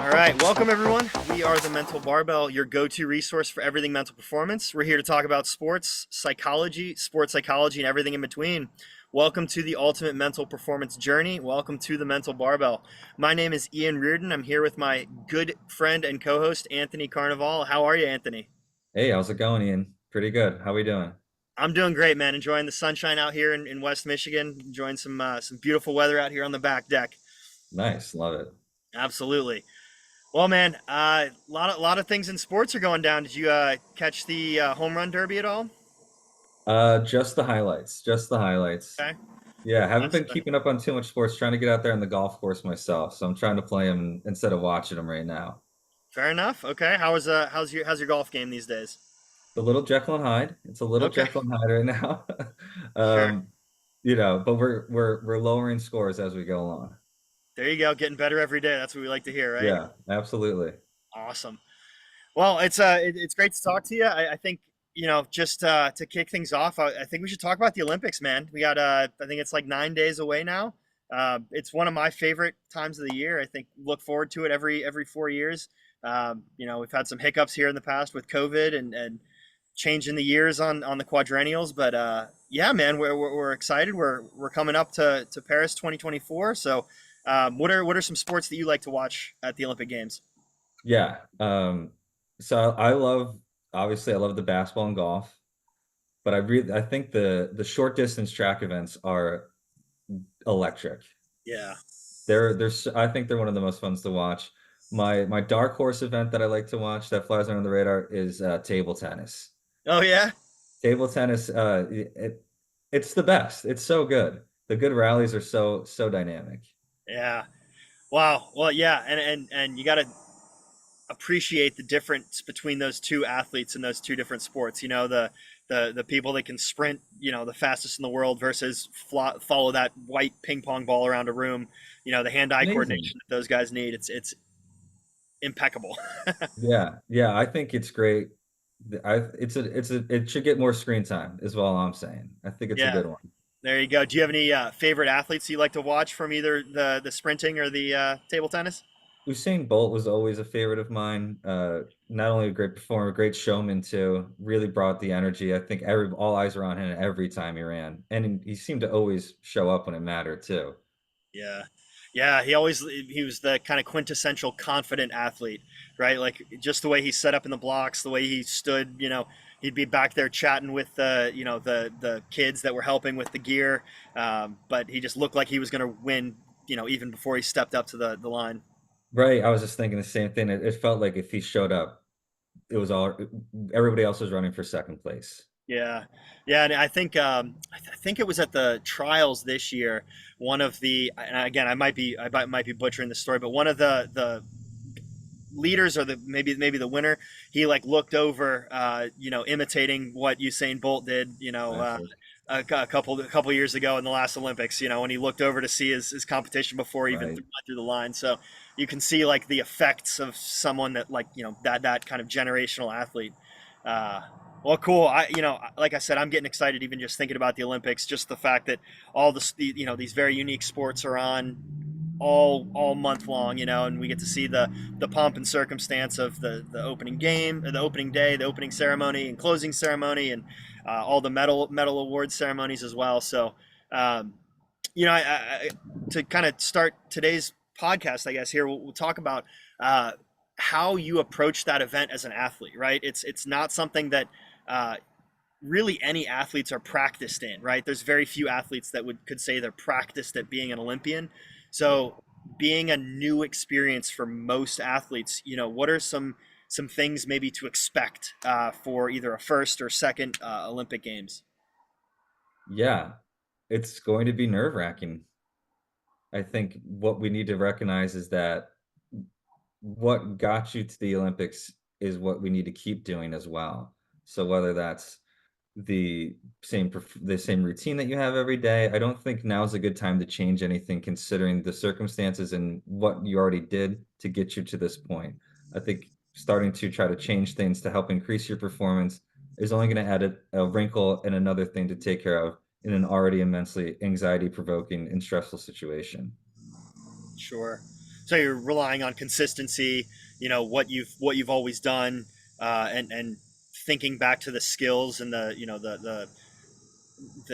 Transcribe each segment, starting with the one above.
All right, welcome everyone. We are the Mental Barbell, your go-to resource for everything mental performance. We're here to talk about sports psychology, and everything in between. Welcome to the ultimate mental performance journey. Welcome to the Mental Barbell. My name is Ian Reardon. I'm here with my good friend and co-host Anthony Carnevale. How are you, Anthony? Hey, how's it going, Ian? Pretty good. How we doing? I'm doing great, man. Enjoying the sunshine out here in West Michigan. Enjoying some beautiful weather out here on the back deck. Nice, love it. Absolutely. Well, man, a lot of things in sports are going down. Did you catch the home run derby at all? Just the highlights, just the highlights. Okay, Yeah, haven't that's been keeping up on too much sports, trying to get out there on the golf course myself. So I'm trying to play them instead of watching them right now. fair enough. Okay, how's your golf game these days? The little Jekyll and Hyde. It's a little Okay, Jekyll and Hyde right now. sure. Um, but we're lowering scores as we go along. There you go, getting better every day. That's what we like to hear, right? Yeah, absolutely. Awesome. Well, it's great to talk to you. I think just to kick things off, I think we should talk about the Olympics, man. We got I think it's like 9 days away now. It's one of my favorite times of the year. I think look forward to it every 4 years. We've had some hiccups here in the past with COVID and changing the years on the quadrennials, but yeah, man, we're excited. We're coming up to Paris 2024. So, what are some sports that you like to watch at the Olympic Games? Yeah. So obviously I love the basketball and golf, but I think the short distance track events are electric. Yeah. I think they're one of the most fun to watch. My dark horse event that I like to watch that flies under the radar is table tennis. Oh yeah. Table tennis, it's the best. It's so good. The good rallies are so dynamic. Yeah. Wow. Well, yeah, and you got to appreciate the difference between those two athletes and those two different sports. The people that can sprint, the fastest in the world versus follow that white ping pong ball around a room. The hand-eye Amazing. coordination that those guys need. It's impeccable. Yeah, I think it's great. It should get more screen time, is all I'm saying. I think it's a Yeah. good one. There you go. Do you have any favorite athletes you like to watch from either the sprinting or the table tennis? Usain Bolt was always a favorite of mine. Not only a great performer, a great showman too. Really brought the energy. I think all eyes were on him every time he ran, and he seemed to always show up when it mattered too. Yeah. Yeah, he was the kind of quintessential confident athlete, right? Like just the way he set up in the blocks, the way he stood, he'd be back there chatting with the kids that were helping with the gear, but he just looked like he was going to win, even before he stepped up to the line. Right. I was just thinking the same thing. It felt like if he showed up, it was all everybody else was running for second place. Yeah, yeah, and I think it was at the trials this year. One of the, and again, I might be butchering the story, but one of the leaders or the maybe the winner, he like looked over, imitating what Usain Bolt did, Classic. a couple years ago in the last Olympics. When he looked over to see his competition before he even Right. went through the line. So you can see like the effects of someone that like that kind of generational athlete. Uh, well, cool. Like I said, I'm getting excited even just thinking about the Olympics. Just the fact that these very unique sports are on all month long, and we get to see the pomp and circumstance of the opening game, the opening day, the opening ceremony, and closing ceremony, and all the medal award ceremonies as well. So, um, to kind of start today's podcast, I guess here we'll talk about how you approach that event as an athlete, right? It's not something that uh, really any athletes are practiced in, right? There's very few athletes that could say they're practiced at being an Olympian. So being a new experience for most athletes, what are some things maybe to expect for either a first or second Olympic Games? Yeah. It's going to be nerve-wracking. I think what we need to recognize is that what got you to the Olympics is what we need to keep doing as well. So whether that's the same routine that you have every day, I don't think now is a good time to change anything considering the circumstances and what you already did to get you to this point. I think starting to try to change things to help increase your performance is only going to add a wrinkle and another thing to take care of in an already immensely anxiety provoking and stressful situation. Sure. So you're relying on consistency, what you've always done, and thinking back to the skills and the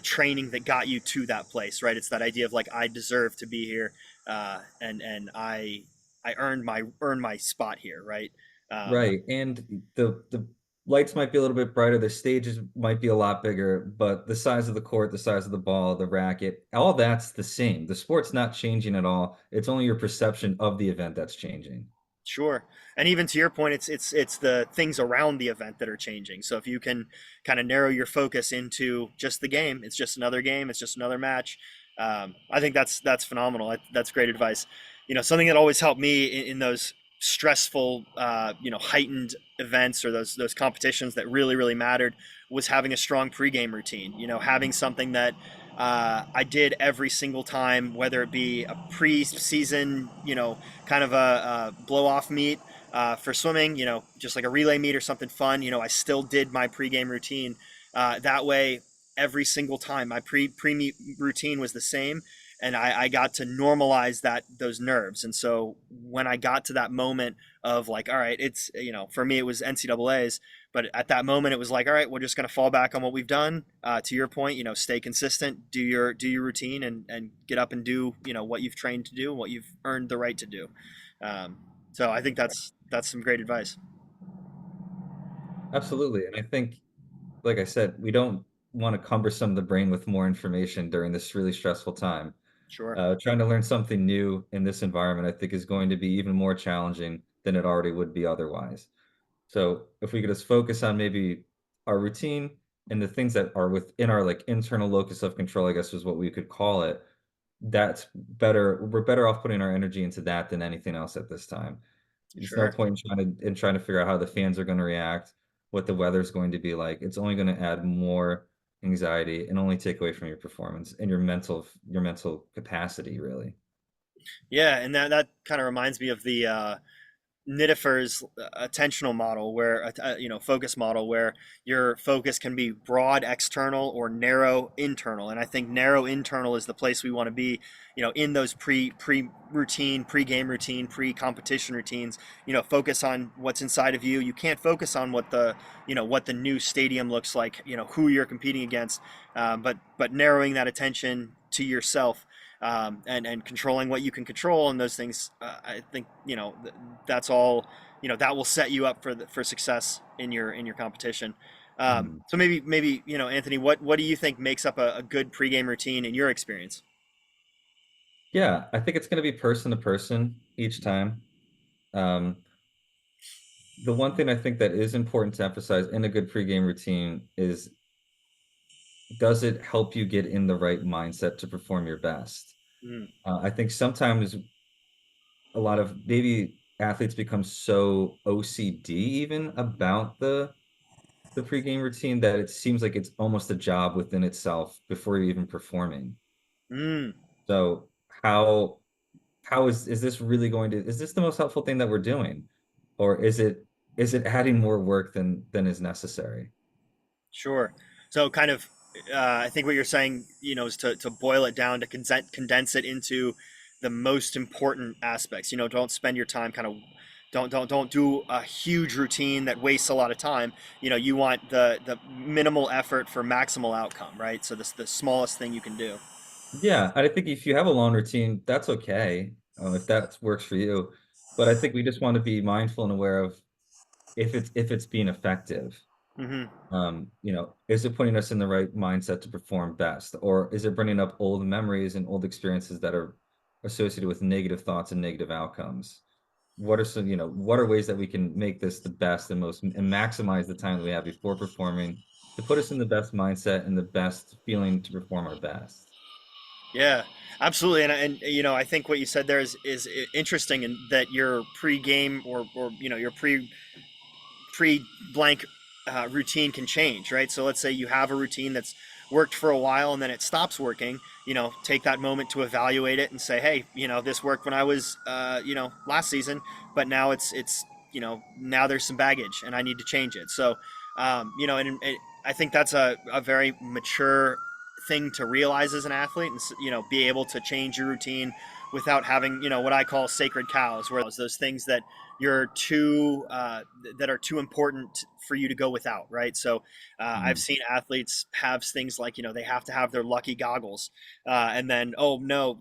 training that got you to that place, right? It's that idea of like I deserve to be here, and I earned my spot here, right? Um, Right. And the lights might be a little bit brighter, the stages might be a lot bigger, but the size of the court, the size of the ball, the racket, all that's the same. The sport's not changing at all. It's only your perception of the event that's changing. Sure. And even to your point, it's the things around the event that are changing. So if you can kind of narrow your focus into just the game, it's just another game, it's just another match. I think that's phenomenal. That's great advice. Something that always helped me in those stressful, heightened events or those competitions that really mattered was having a strong pregame routine. Having something that I did every single time, whether it be a pre-season, kind of a blow off meet for swimming, just like a relay meet or something fun. I still did my pregame routine. That way, every single time, my pre meet routine was the same, and I got to normalize those nerves. And so when I got to that moment of like, all right, it's for me it was NCAA's, but at that moment it was like, all right, we're just going to fall back on what we've done. To your point, stay consistent, do your routine, and get up and do what you've trained to do, what you've earned the right to do. Um, so I think that's some great advice. Absolutely. And I think, like I said, we don't want to cumbersome the brain with more information during this really stressful time. Sure. Trying to learn something new in this environment, I think, is going to be even more challenging than it already would be otherwise. So if we could just focus on maybe our routine and the things that are within our like internal locus of control, I guess was what we could call it, that's better. We're better off putting our energy into that than anything else at this time. There's no Sure. point in trying to figure out how the fans are going to react, what the weather's going to be like. It's only going to add more anxiety and only take away from your performance and your mental capacity, really. Yeah, and that kind of reminds me of the Nidifer's attentional model, where focus model, where your focus can be broad external or narrow internal. And I think narrow internal is the place we want to be. In those pre-routine, pre-game routine, pre-competition routines. Focus on what's inside of you. You can't focus on what the new stadium looks like. Who you're competing against, but narrowing that attention to yourself, and controlling what you can control and those things. I think that's all. That will set you up for success in your competition. Hmm. So maybe Anthony, what do you think makes up a good pregame routine in your experience? Yeah, I think it's going to be person to person each time. Um, the one thing I think that is important to emphasize in a good pregame routine is, does it help you get in the right mindset to perform your best? Mm. I think sometimes a lot of maybe athletes become so OCD even about the pregame routine that it seems like it's almost a job within itself before you're even performing. Mm. So how is this really going to, is this the most helpful thing that we're doing? Or is it adding more work than is necessary? Sure. So kind of, I think what you're saying, is to boil it down, to condense it into the most important aspects. Don't spend your time kind of, don't do a huge routine that wastes a lot of time. You want the minimal effort for maximal outcome, right? So this the smallest thing you can do. Yeah, I think if you have a long routine, that's okay, if that works for you. But I think we just want to be mindful and aware of if it's being effective. Hmm. Is it putting us in the right mindset to perform best, or is it bringing up old memories and old experiences that are associated with negative thoughts and negative outcomes? What are ways that we can make this the best and most and maximize the time that we have before performing to put us in the best mindset and the best feeling to perform our best? Yeah, absolutely. And I think what you said there is interesting, in that your pre-game or your pre-blank routine can change, right? So let's say you have a routine that's worked for a while and then it stops working. Take that moment to evaluate it and say, hey, this worked when I was, last season, but now it's now there's some baggage and I need to change it. So, and I think that's a very mature thing to realize as an athlete, and be able to change your routine without having what I call sacred cows, where those things that you're too that are too important for you to go without, right? So I've Mhm. seen athletes have things like they have to have their lucky goggles, and then oh no,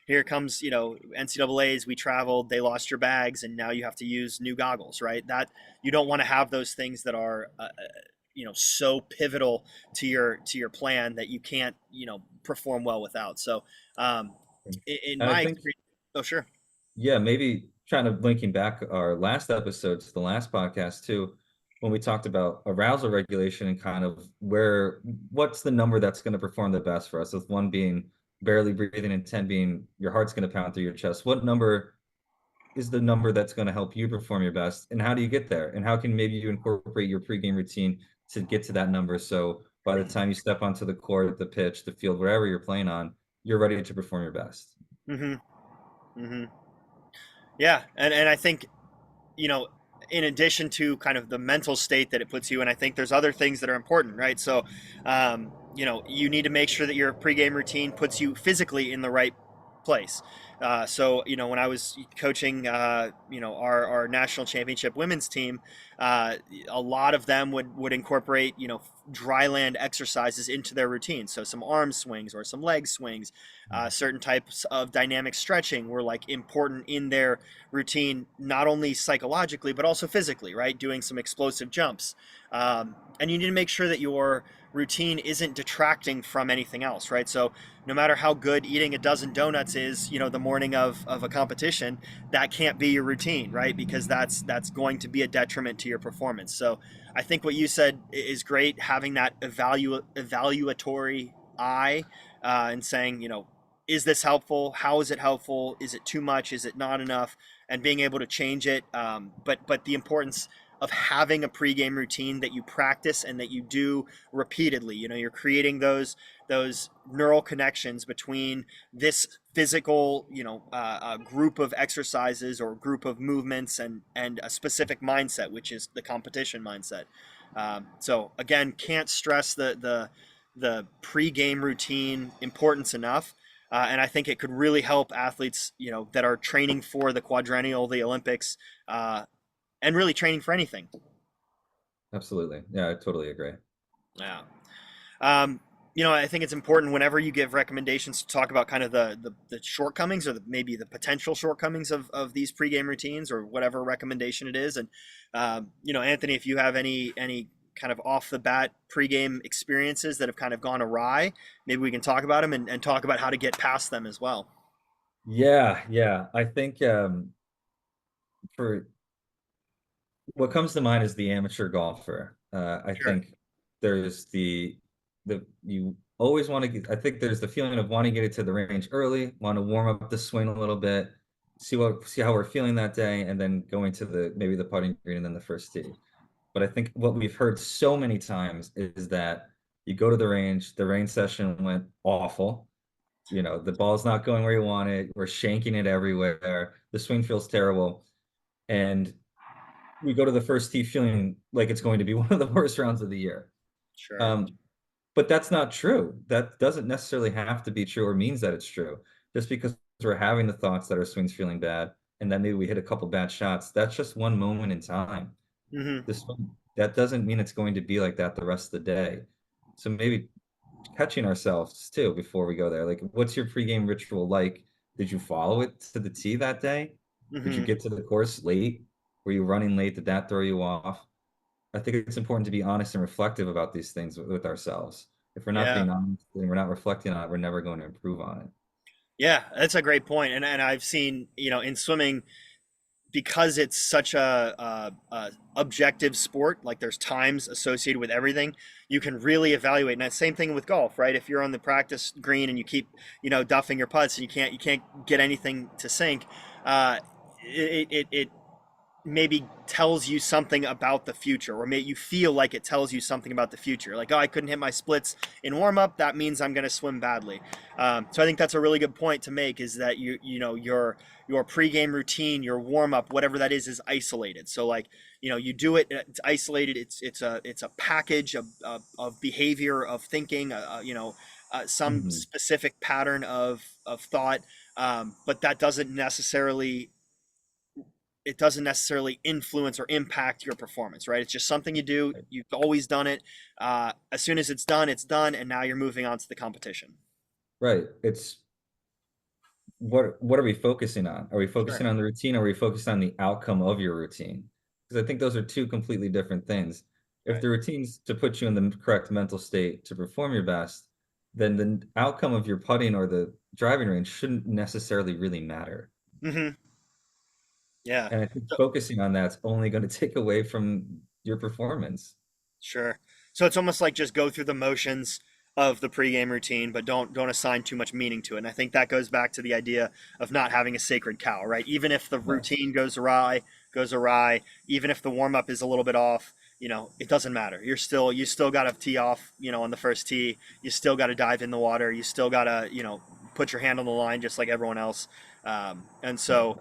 here comes NCAA's. We traveled, they lost your bags, and now you have to use new goggles, right? That you don't want to have those things that are so pivotal to your plan that you can't perform well without. So in And I my think, experience, oh sure, yeah, maybe kind of linking back our last episodes, the last podcast too, when we talked about arousal regulation and kind of what's the number that's going to perform the best for us, with one being barely breathing and 10 being your heart's going to pound through your chest. What number is the number that's going to help you perform your best? And how do you get there? And how can maybe you incorporate your pregame routine to get to that number? So by the time you step onto the court, the pitch, the field, wherever you're playing on, you're ready to perform your best. mm-hmm, mm-hmm. Yeah, and I think in addition to kind of the mental state that it puts you in, I think there's other things that are important, right? So, you need to make sure that your pregame routine puts you physically in the right place. So, when I was coaching, our national championship women's team, a lot of them would incorporate, dry land exercises into their routine. So some arm swings or some leg swings, certain types of dynamic stretching were like important in their routine, not only psychologically but also physically, right? Doing some explosive jumps, and you need to make sure that your routine isn't detracting from anything else, right? So no matter how good eating a dozen donuts is, the morning of a competition, that can't be your routine, right? Because that's going to be a detriment to your performance. So I think what you said is great, having that evaluatory eye, and saying, is this helpful? How is it helpful? Is it too much? Is it not enough? And being able to change it. But the importance of having a pregame routine that you practice and that you do repeatedly. You're creating those neural connections between this physical, group of exercises or group of movements and a specific mindset, which is the competition mindset. So again, can't stress the pregame routine importance enough. And I think it could really help athletes, that are training for the quadrennial, the Olympics, and really training for anything. Absolutely. Yeah, I totally agree. Yeah. Um, I think it's important whenever you give recommendations to talk about kind of the shortcomings or maybe the potential shortcomings of these pregame routines or whatever recommendation it is. And, Anthony, if you have any kind of off the bat pregame experiences that have kind of gone awry, maybe we can talk about them and talk about how to get past them as well. Yeah, yeah. I think for what comes to mind is the amateur golfer. I Sure. think there's the you always want to get, I think there's the feeling of wanting to get it to the range early, want to warm up the swing a little bit, see how we're feeling that day, and then going to the maybe the putting green and then the first tee. But I think what we've heard so many times is that you go to the range session went awful. The ball's not going where you want it. We're shanking it everywhere. The swing feels terrible. And we go to the first tee feeling like it's going to be one of the worst rounds of the year. Sure. Um, but that's not true. That doesn't necessarily have to be true or means that it's true. Just because we're having the thoughts that our swing's feeling bad and that maybe we hit a couple bad shots, that's just one moment in time. Mm-hmm. This that doesn't mean it's going to be like that the rest of the day. So maybe catching ourselves too before we go there. Like, what's your pregame ritual like? Did you follow it to the T that day? Did you Mm-hmm. get to the course late? Were you running late? Did that throw you off? I think it's important to be honest and reflective about these things with ourselves. If we're not Yeah. being honest and we're not reflecting on it, we're never going to improve on it. Yeah, that's a great point. And I've seen, in swimming, because it's such a objective sport, like there's times associated with everything, you can really evaluate. And that same thing with golf, right? If you're on the practice green and you keep duffing your putts and you can't get anything to sink, uh, it maybe tells you something about the future, or maybe you feel like it tells you something about the future. Like, oh, I couldn't hit my splits in warm up. That means I'm going to swim badly. So I think that's a really good point to make. Is that your pregame routine, your warm up, whatever that is isolated. So like you do it. It's isolated. It's a package of behavior, of thinking. some Mhm. specific pattern of thought, but that doesn't necessarily it doesn't necessarily influence or impact your performance, right? It's just something you do. You've always done it. As soon as it's done, and now you're moving on to the competition. Right. It's what are we focusing on? Are we Sure. focusing on the routine or are we focused on the outcome of your routine? Because I think those are two completely different things. If Right. the routine's to put you in the correct mental state to perform your best, then the outcome of your putting or the driving range shouldn't necessarily really matter. Hmm. Yeah. And I think So, focusing on that's only going to take away from your performance. sure. So it's almost like just go through the motions of the pregame routine, but don't assign too much meaning to it. And I think that goes back to the idea of not having a sacred cow, right? Even if the Yes. routine goes awry, even if the warm up is a little bit off, it doesn't matter. You still got to tee off, on the first tee. You still got to dive in the water. You still got to, put your hand on the line just like everyone else. And Right. so,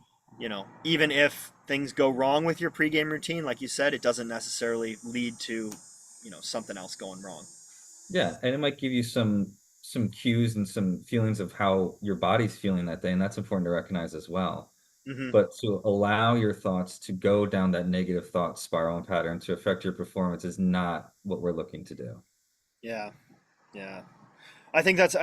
even if things go wrong with your pregame routine, like you said, it doesn't necessarily lead to something else going wrong. Yeah, and it might give you some cues and some feelings of how your body's feeling that day, and that's important to recognize as well. Hmm. But to allow your thoughts to go down that negative thought spiral and pattern to affect your performance is not what we're looking to do. Yeah, yeah. I think that's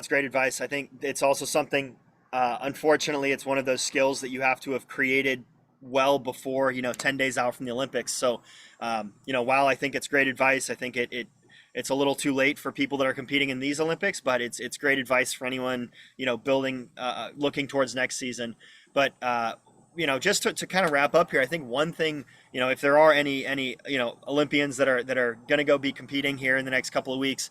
great advice. I think it's also something. Unfortunately, it's one of those skills that you have to have created well before 10 days out from the Olympics. So, while I think it's great advice, I think it's a little too late for people that are competing in these Olympics. But it's great advice for anyone building looking towards next season. But just to kind of wrap up here, I think one thing, if there are any Olympians that are going to go be competing here in the next couple of weeks,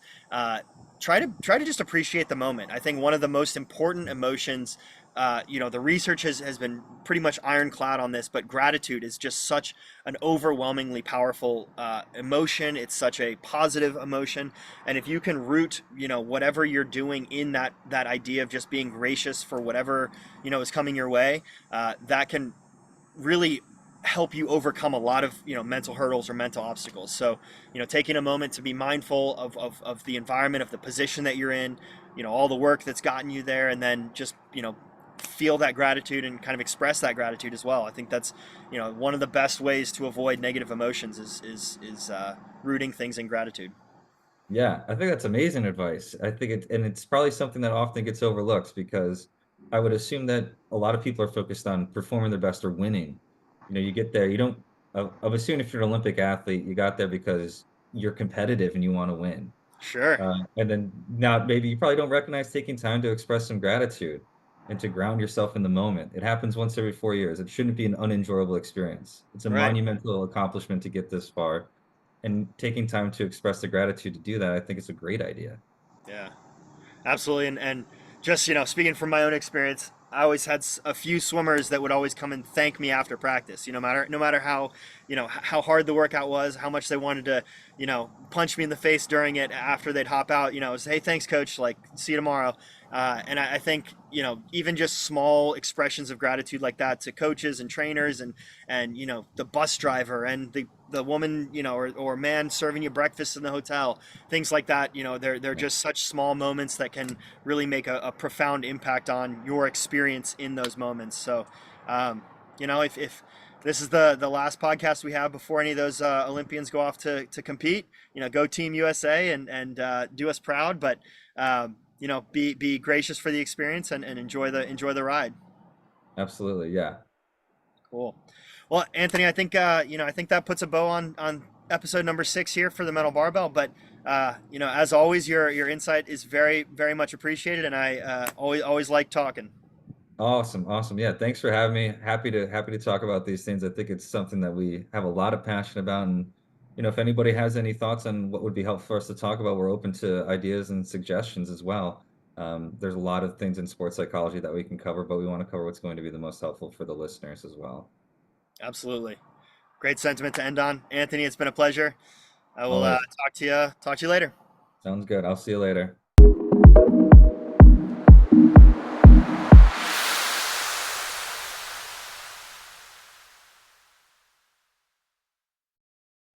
try to just appreciate the moment. I think one of the most important emotions, the research has been pretty much ironclad on this, but gratitude is just such an overwhelmingly powerful emotion. It's such a positive emotion, and if you can root, whatever you're doing in that idea of just being gracious for whatever is coming your way, that can really help you overcome a lot of mental hurdles or mental obstacles. So taking a moment to be mindful of the environment, of the position that you're in, all the work that's gotten you there, and then just feel that gratitude and kind of express that gratitude as well. I think that's one of the best ways to avoid negative emotions is rooting things in gratitude. Yeah, I think that's amazing advice. I think and it's probably something that often gets overlooked because I would assume that a lot of people are focused on performing their best or winning. You get there, you don't, I've assumed if you're an Olympic athlete, you got there because you're competitive and you want to win. Sure. And then now maybe you probably don't recognize taking time to express some gratitude and to ground yourself in the moment. It happens once every 4 years. It shouldn't be an unenjoyable experience. It's a Right. monumental accomplishment to get this far. And taking time to express the gratitude to do that, I think it's a great idea. Yeah. Absolutely, and just speaking from my own experience, I always had a few swimmers that would always come and thank me after practice. No matter how how hard the workout was, how much they wanted to punch me in the face during it after they'd hop out. It was, hey, thanks, coach. Like, see you tomorrow. And I think even just small expressions of gratitude like that to coaches and trainers and the bus driver and the woman or man serving you breakfast in the hotel, things like that. They're Yeah. just such small moments that can really make a profound impact on your experience in those moments. So, if this is the last podcast we have before any of those Olympians go off to compete, go Team USA and do us proud. But be gracious for the experience and enjoy the ride. Absolutely. Yeah. Cool. Well, Anthony, I think that puts a bow on episode number 6 here for the Metal Barbell. But as always, your insight is very very much appreciated, and I always like talking. Awesome. Awesome. Yeah. Thanks for having me. Happy to talk about these things. I think it's something that we have a lot of passion about. And, if anybody has any thoughts on what would be helpful for us to talk about, we're open to ideas and suggestions as well. There's a lot of things in sports psychology that we can cover, but we want to cover what's going to be the most helpful for the listeners as well. Absolutely, great sentiment to end on, Anthony. It's been a pleasure. I will Always. talk to you later. Sounds good. I'll see you later.